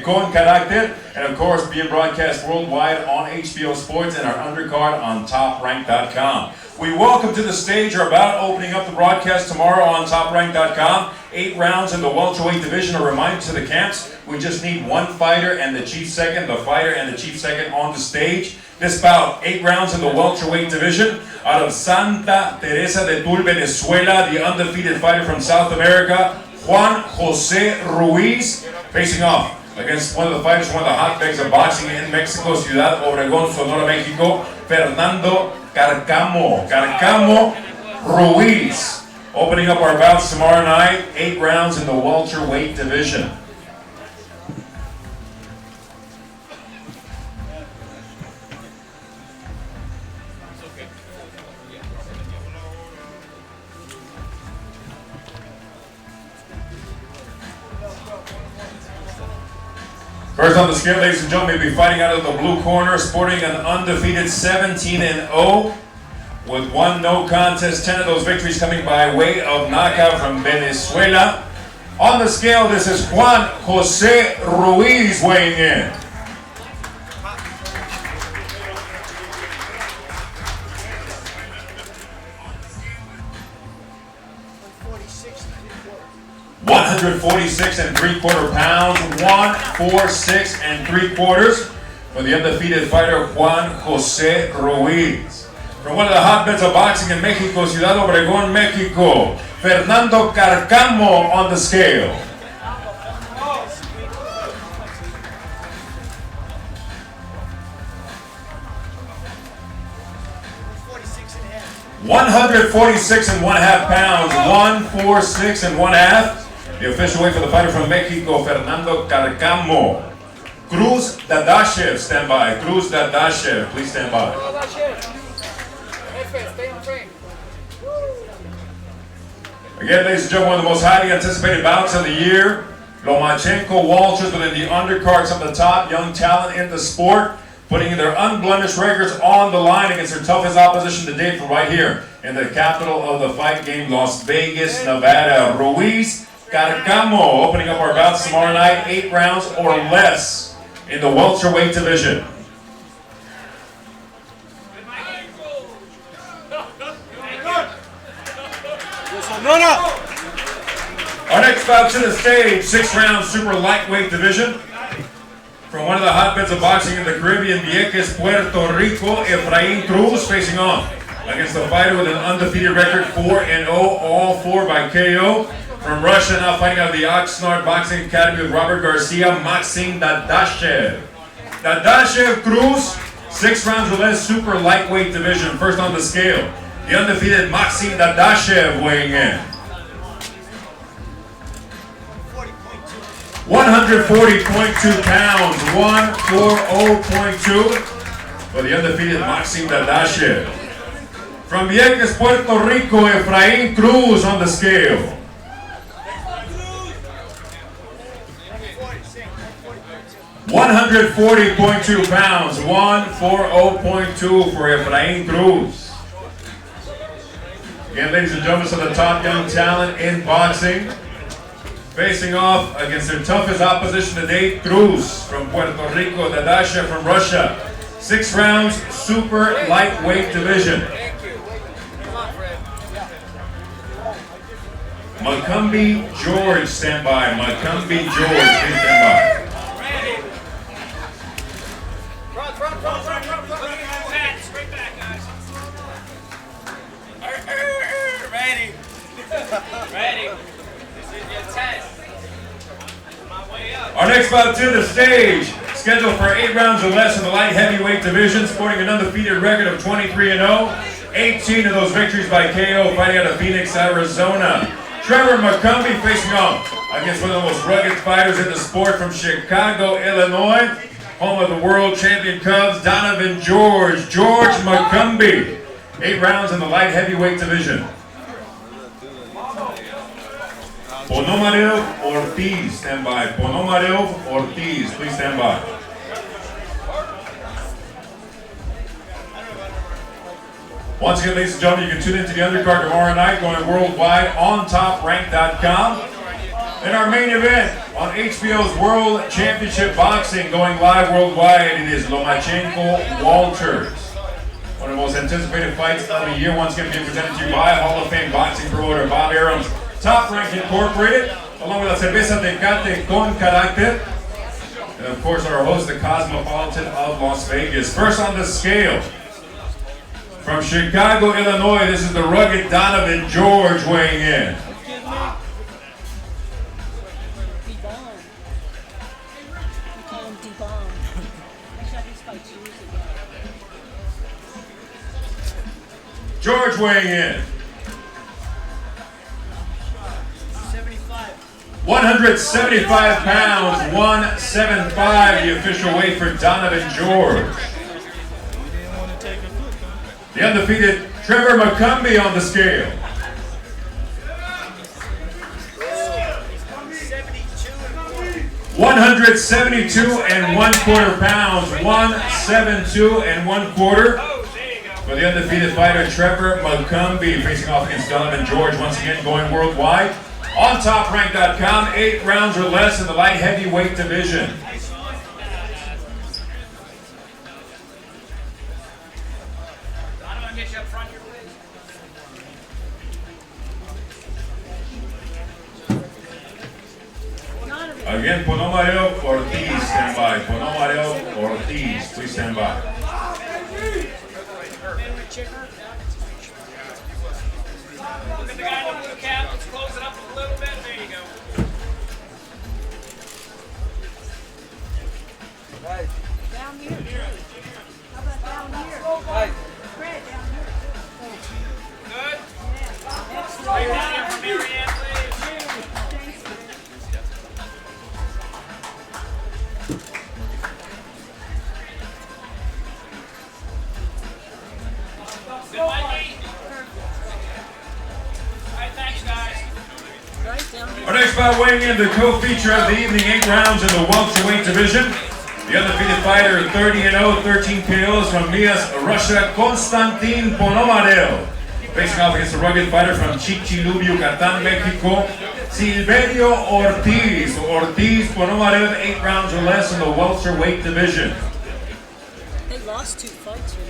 Con Carácter, and of course being broadcast worldwide on HBO Sports and our undercard on TopRank.com. We welcome to the stage, are about opening up the broadcast tomorrow on TopRank.com. 8 rounds in the welterweight division. A reminder to the camps, we just need one fighter and the chief second, the fighter and the chief second on the stage. This bout, 8 rounds in the welterweight division. Out of Santa Teresa de Tul, Venezuela, the undefeated fighter from South America, Juan Jose Ruiz, facing off against one of the fighters, one of the hotbeds of boxing in Mexico, Ciudad Obregón, Sonora, Mexico, Fernando Carcamo Ruiz. Opening up our bouts tomorrow night, 8 rounds in the welterweight division. First on the scale, ladies and gentlemen, will be fighting out of the blue corner, sporting an undefeated 17-0 with 1 no contest, 10 of those victories coming by way of knockout from Venezuela. On the scale, this is Juan Jose Ruiz weighing in. $146.75 pounds, 146.75 for the undefeated fighter Juan Jose Ruiz. From one of the hotbeds of boxing in Mexico, Ciudad Obregón, Mexico, Fernando Carcamo on the scale. $146.5 pounds, 146.5. The official weight for the fighter from Mexico, Fernando Carcamo. Cruz Dadashev, stand by. Cruz Dadashev, please stand by. Again, ladies and gentlemen, one of the most highly anticipated bouts of the year. Lomachenko Walters within the undercards of the top young talent in the sport, putting their unblemished records on the line against their toughest opposition to date from right here in the capital of the fight game, Las Vegas, Nevada. Ruiz Carcamo opening up our bouts tomorrow night, 8 rounds or less in the welterweight division. Our next bout to the stage, 6-round super lightweight division. From one of the hotbeds of boxing in the Caribbean, Vieques, Puerto Rico, Efrain Cruz facing off against the fighter with an undefeated record, 4-0, all 4 by KO. From Russia, now fighting out of the Oxnard Boxing Academy with Robert Garcia, Maxim Dadashev. Dadashev Cruz, 6 rounds or less, super lightweight division. First on the scale, the undefeated Maxim Dadashev weighing in. 140.2 pounds, 140.2 for the undefeated Maxim Dadashev. From Vieques, Puerto Rico, Efrain Cruz on the scale. 140.2 pounds, 140.2 for Efrain Cruz. Again, ladies and gentlemen, some of the top young talent in boxing, facing off against their toughest opposition to date, Cruz from Puerto Rico, Dadashev from Russia. 6 rounds, super lightweight division. Macumbi George, stand by. Macumbi George, please stand by. Ready. This is your test. My way up. Our next bout to the stage, scheduled for 8 rounds or less in the light heavyweight division, sporting an undefeated record of 23-0. 18 of those victories by KO, fighting out of Phoenix, Arizona. Trevor Macumbi facing off against one of the most rugged fighters in the sport from Chicago, Illinois, home of the world champion Cubs, Donovan George. George Macumbi. 8 rounds in the light heavyweight division. Ponomarev Ortiz, stand by. Ponomarev Ortiz, please stand by. Once again, ladies and gentlemen, you can tune into the undercard tomorrow night, going worldwide on TopRank.com. In our main event, On HBO's World Championship Boxing, going live worldwide, it is Lomachenko Walters. One of the most anticipated fights of the year, once again being presented to you by Hall of Fame boxing promoter Bob Arum's Top Rank Incorporated, along with La Cerveza Tecate con Carácter. And of course, our host, the Cosmopolitan of Las Vegas. First on the scale, from Chicago, Illinois, this is the rugged Donovan George weighing in. George weighing in. 175 pounds, 175, the official weight for Donovan George. The undefeated Trevor McCumbee on the scale. 172 and 1/4 pounds, 172 and 1/4. For the undefeated fighter Trevor McCumbee, facing off against Donovan George, once again going worldwide. On TopRank.com, 8 rounds or less in the light heavyweight division. Again, Ponomareo Ortiz, stand by. Ponomareo Ortiz, please stand by. Look at the guy in the blue cap. Let's close it up a little bit. There you go. Right. Down here. How about down here? Right. Fred, down here. Good. Yeah. Right down here for Marianne, please. Good, Mikey. All right, thanks, guys. Right down here. Our next bout weighing in, the co-feature of the evening, 8 rounds in the welterweight division. The undefeated fighter, 30-0, 13 KOs from Mias, Russia, Konstantin Ponomarev. Facing off against the rugged fighter from Chicxulub, Yucatan, Mexico, Silverio Ortiz. Ortiz, Ponomarev, 8 rounds or less in the welterweight division. They lost 2 fights already.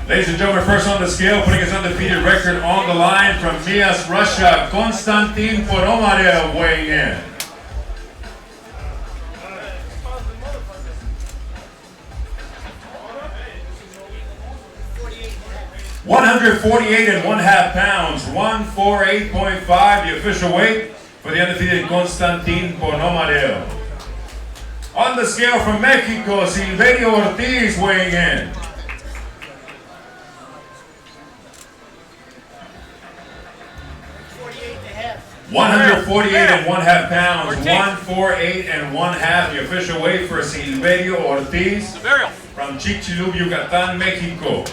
Ladies and gentlemen, first on the scale, putting his undefeated record on the line from Mias, Russia, Konstantin Ponomarev weighing in. 148 and 1/2 pounds, 148.5, the official weight for the undefeated Konstantin Ponomarev. On the scale from Mexico, Silverio Ortiz weighing in. 148 and 1/2 pounds, 148 and 1/2, the official weight for Silverio Ortiz from Chicxulub, Yucatan, Mexico.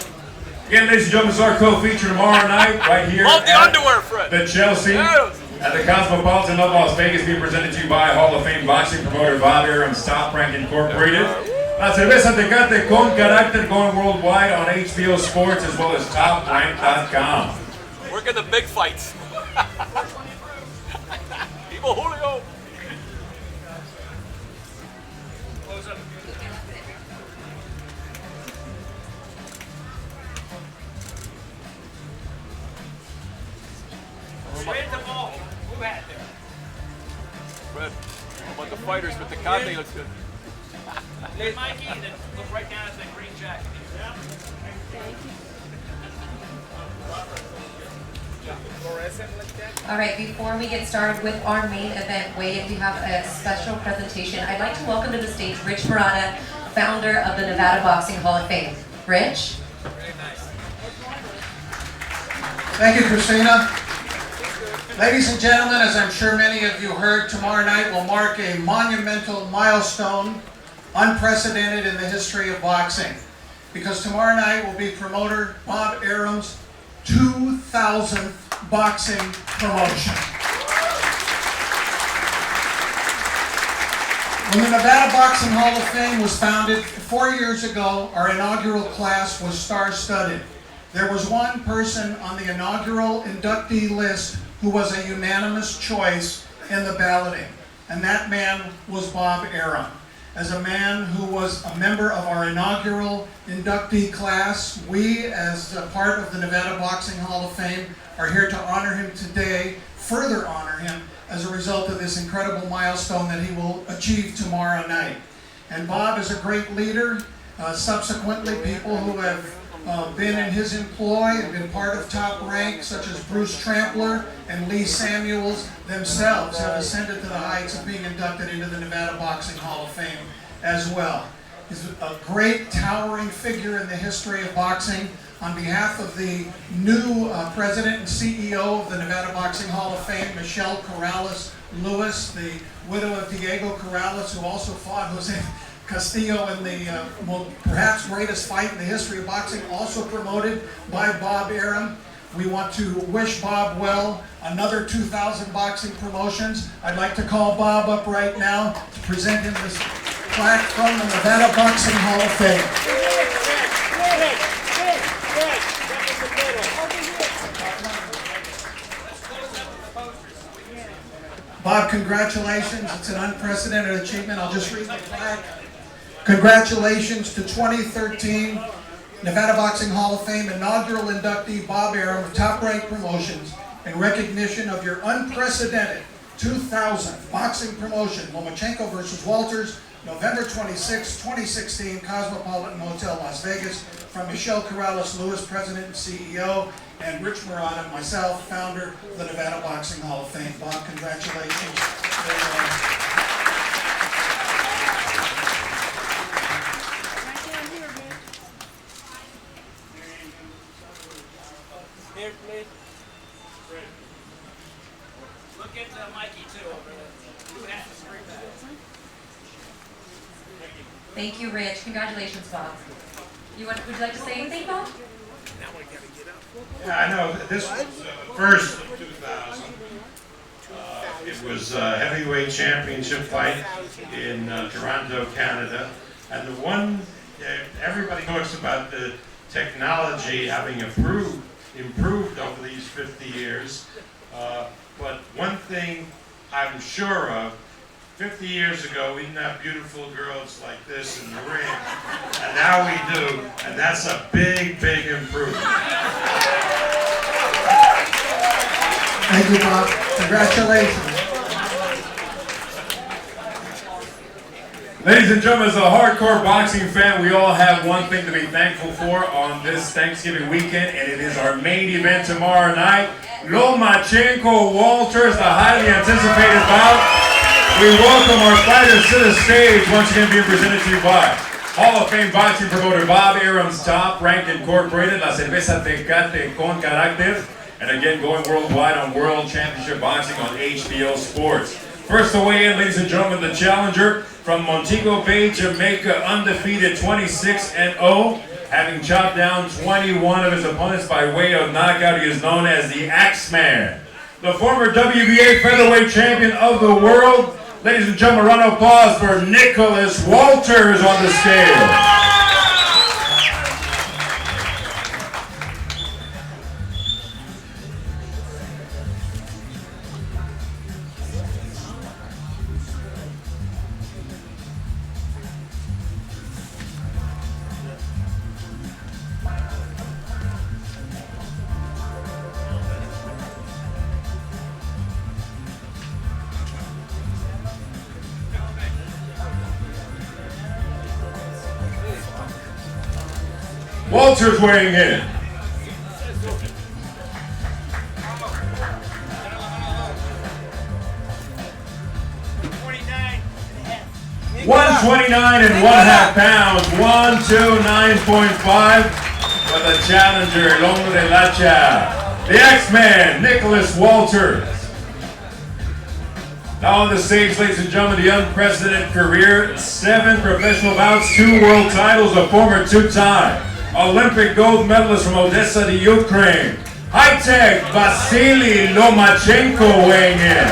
Again, ladies and gentlemen, it's our co-feature tomorrow night, right here Love the at underwear, Fred. the Chelsea, at the Cosmopolitan of Las Vegas, being presented to you by Hall of Fame boxing promoter Bob Arum's Top Rank Incorporated. La Cerveza Tecate con Carácter, going worldwide on HBO Sports as well as TopRank.com. Working the big fights. Viva Julio. Close up. Straight at the ball. Who had there? Fred, how about the fighters with the conte looks good. Hey, Mikey, then look right down at that green jacket. All right, before we get started with our main event weigh-in, we have a special presentation. I'd like to welcome to the stage Rich Murata, founder of the Nevada Boxing Hall of Fame. Rich? Thank you, Christina. Ladies and gentlemen, as I'm sure many of you heard, tomorrow night will mark a monumental milestone, unprecedented in the history of boxing. Because tomorrow night will be promoter Bob Arum's 2,000th boxing promotion. When the Nevada Boxing Hall of Fame was founded 4 years ago, our inaugural class was star-studded. There was one person on the inaugural inductee list who was a unanimous choice in the balloting, and that man was Bob Arum. As a man who was a member of our inaugural inductee class, we, as a part of the Nevada Boxing Hall of Fame, are here to honor him today, further honor him, as a result of this incredible milestone that he will achieve tomorrow night. And Bob is a great leader. Subsequently, people who have been in his employ and been part of Top Rank, such as Bruce Trampler and Lee Samuels themselves, have ascended to the heights of being inducted into the Nevada Boxing Hall of Fame as well. He's a great, towering figure in the history of boxing. On behalf of the new president and CEO of the Nevada Boxing Hall of Fame, Michelle Corrales-Lewis, the widow of Diego Corrales, who also fought Jose Castillo in the perhaps greatest fight in the history of boxing, also promoted by Bob Arum. We want to wish Bob well, another 2,000 boxing promotions. I'd like to call Bob up right now to present him this plaque from the Nevada Boxing Hall of Fame. Bob, congratulations. It's an unprecedented achievement. I'll just read the plaque. Congratulations to 2013 Nevada Boxing Hall of Fame inaugural inductee Bob Arum of Top Rank Promotions in recognition of your unprecedented 2000 boxing promotion, Lomachenko versus Walters, November 26, 2016, Cosmopolitan Hotel, Las Vegas. From Michelle Corrales-Lewis, President and CEO, and Rich Murata, myself, founder of the Nevada Boxing Hall of Fame. Bob, congratulations. Here, please. Look into Mikey too over there. Who has to scream that? Thank you, Rich. Congratulations, Bob. Would you like to say anything, Bob? Yeah, I know. This was first in 2000. It was a heavyweight championship fight in Toronto, Canada. And the one, everybody talks about the technology having improved over these 50 years. But one thing I'm sure of, 50 years ago, we didn't have beautiful girls like this in the ring, and now we do, and that's a big, big improvement. Thank you, Bob. Congratulations. Ladies and gentlemen, as a hardcore boxing fan, we all have one thing to be thankful for on this Thanksgiving weekend, and it is our main event tomorrow night. Lomachenko Walters, the highly anticipated bout. We welcome our fighters to the stage, once again being presented to you by Hall of Fame boxing promoter Bob Arum's Top Rank Incorporated, La Cerveza Tecate con Carácter, and again going worldwide on World Championship Boxing on HBO Sports. First to weigh in, ladies and gentlemen, the challenger from Montego Bay, Jamaica, undefeated 26-0, having chopped down 21 of his opponents by way of knockout. He is known as the Axeman. The former WBA featherweight champion of the world. Ladies and gentlemen, round of applause for Nicholas Walters on the scale. Walters weighing in. $129.5 pounds, 129.5 for the challenger, el hombre de lacha, the X-Man, Nicholas Walters. Now on the stage, ladies and gentlemen, the unprecedented career, 7 professional bouts, 2 world titles, a former 2-time Olympic gold medalist from Odessa, the Ukraine. High-tech Vasyl Lomachenko weighing in.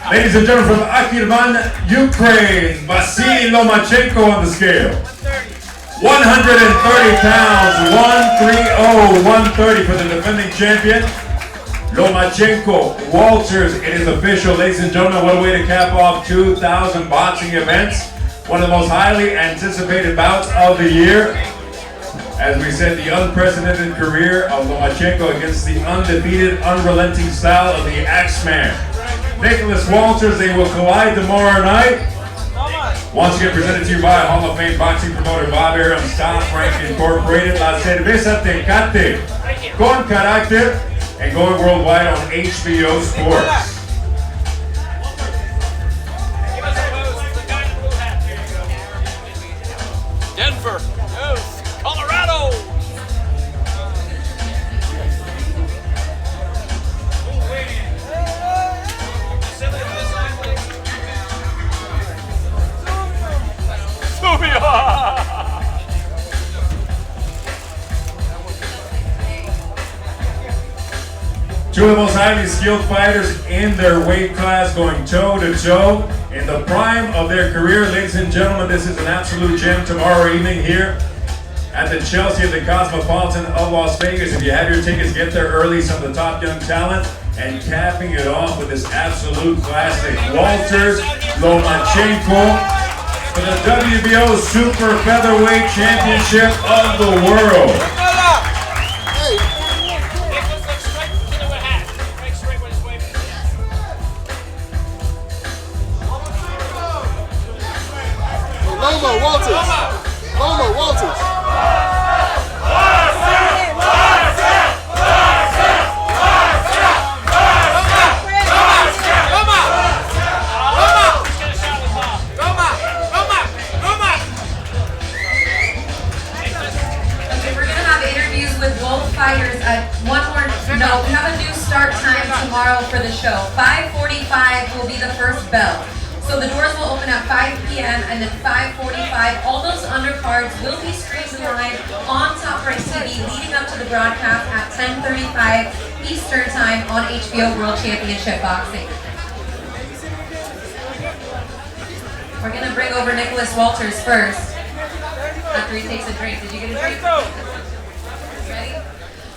Ladies and gentlemen, from Akirman, Ukraine, Vasyl Lomachenko on the scale. 130 pounds, 130 for the defending champion. Lomachenko, Walters, it is official, ladies and gentlemen. What a way to cap off 2,000 boxing events. One of the most highly anticipated bouts of the year. As we said, the unprecedented career of Lomachenko against the undefeated, unrelenting style of the Axeman. Nicholas Walters, they will collide tomorrow night. Once again, presented to you by Hall of Fame boxing promoter Bob Arum's Top Rank Incorporated, La Cerveza Tecate, con carácter, and going worldwide on HBO Sports. Denver, yes, Colorado. Two of the most highly skilled fighters in their weight class, going toe to toe in the prime of their career. Ladies and gentlemen, this is an absolute gem tomorrow evening here at the Chelsea of the Cosmopolitan of Las Vegas. If you have your tickets, get there early. Some of the top young talent, and capping it off with this absolute classic, Walters Lomachenko for the WBO Super Featherweight Championship of the world. Loma Walters. Loma Walters. Fighters at one more. No, we have a new start time tomorrow for the show. 5:45 will be the first bell. So the doors will open at 5 p.m. and then 5:45. All those undercards will be streamed live on Top Rank TV leading up to the broadcast at 10:35 Eastern Time on HBO World Championship Boxing. We're gonna bring over Nicholas Walters first after he takes a drink. Did you get a drink? Ready?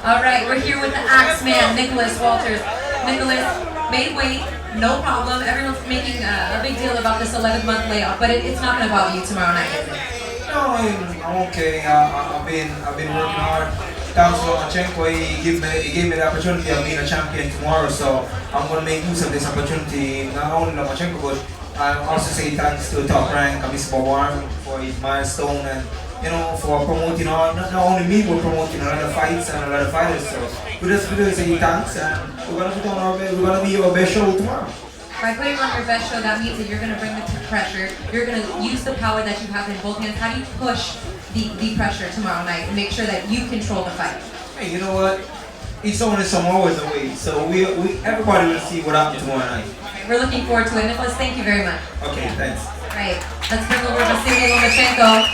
All right, we're here with the Axeman, Nicholas Walters. Nicholas made weight, no problem. Everyone's making a big deal about this 11-month layoff, but it's not going to bother you tomorrow night, is it? No, I'm okay. I've been working hard. Thanks to Lomachenko, he gave me the opportunity of being a champion tomorrow, so I'm going to make use of this opportunity. Not only Lomachenko, but I also say thanks to Top Rank, Mr. Bob for his milestone, and for promoting not only me, but promoting a lot of fights and a lot of fighters. So we just say thanks, and we're gonna be our best show tomorrow. By putting on your best show, that means that you're gonna bring the pressure. You're gonna use the power that you have in both hands. How do you push the pressure tomorrow night and make sure that you control the fight? Hey, you know what? It's only some hours away, so we everybody will see what happens tomorrow night. Okay, we're looking forward to it. Nicholas, thank you very much. Okay, thanks. All right, let's bring over Vasyl Lomachenko.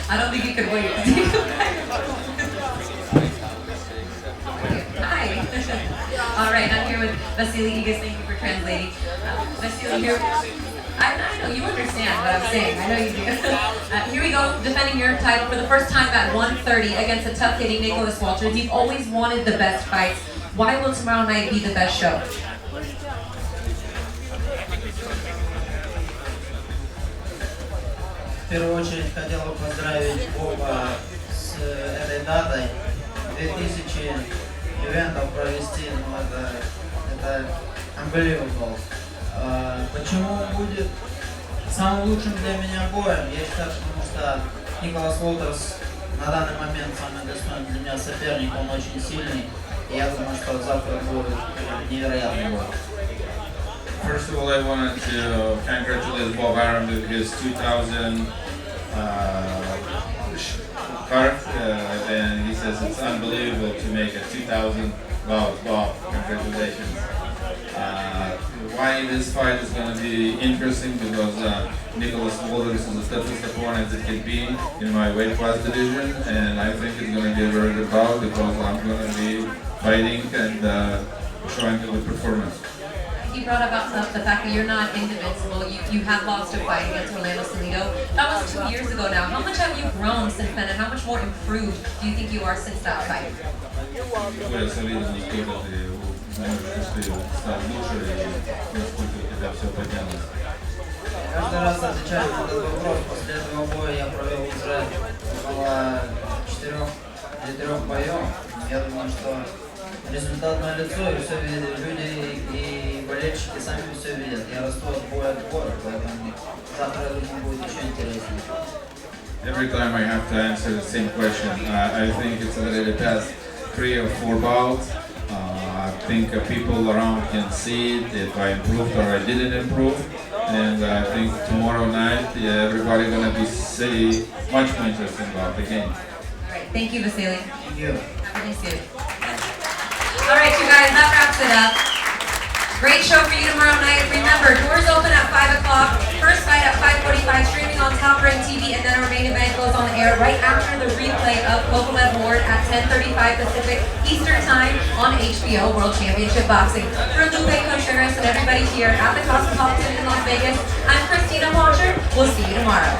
I don't think you could wait. Hi. All right, I'm here with Vasyl. Thank you for translating. Vasyl, here. I know you understand what I'm saying. I know you do. Here we go, defending your title for the first time at 130 against a tough-hitting Nicholas Walters. You've always wanted the best fights. Why will tomorrow night be the best show? В первую очередь хотел бы поздравить Боба с этой датой. 2000 ивентов провести, это unbelievable. Почему он будет самым лучшим для меня боем? Я считаю, потому что Николас Уолтерс на данный момент самый достойный для меня соперник, он очень сильный. И я думаю, что завтра будет невероятный бой. First of all, I wanted to congratulate Bob Arum with his 2000 card, and he says it's unbelievable to make a 2000. Wow, Bob, congratulations. why this fight is going to be interesting because Nicholas Walters is the toughest opponent that can be in my weight class division, and I think it's going to be a very good bout because I'm going to be fighting and showing a good performance. You brought about the fact that you're not invincible. You have lost a fight against Orlando Salido. That was 2 years ago now. How much have you grown since then, and how much more improved do you think you are since that fight? Каждый раз отвечаю на этот вопрос. После этого боя я провел уже около 4 или 3 боев. Я думаю, что результат налицо, и все видят люди, и болельщики сами все видят. Я расту от боя к бою, поэтому завтра, я думаю, будет еще интереснее. Every time I have to answer the same question, I think it's already past 3 or 4 bouts. I think people around can see it, if I improved or I didn't improve. And I think tomorrow night, everybody gonna be much more interested about the game. All right, thank you, Vasyl. Thank you. Have a nice day. All right, you guys, that wraps it up. Great show for you tomorrow night. Remember, doors open at 5 o'clock. First fight at 5:45, streaming on Top Rank TV, and then our main event goes on the air right after the replay of Kovalev Ward at 10:35 Pacific Eastern Time on HBO World Championship Boxing. For Lupe Contreras and everybody here at the Cosmopolitan in Las Vegas, I'm Christina Watcher. We'll see you tomorrow.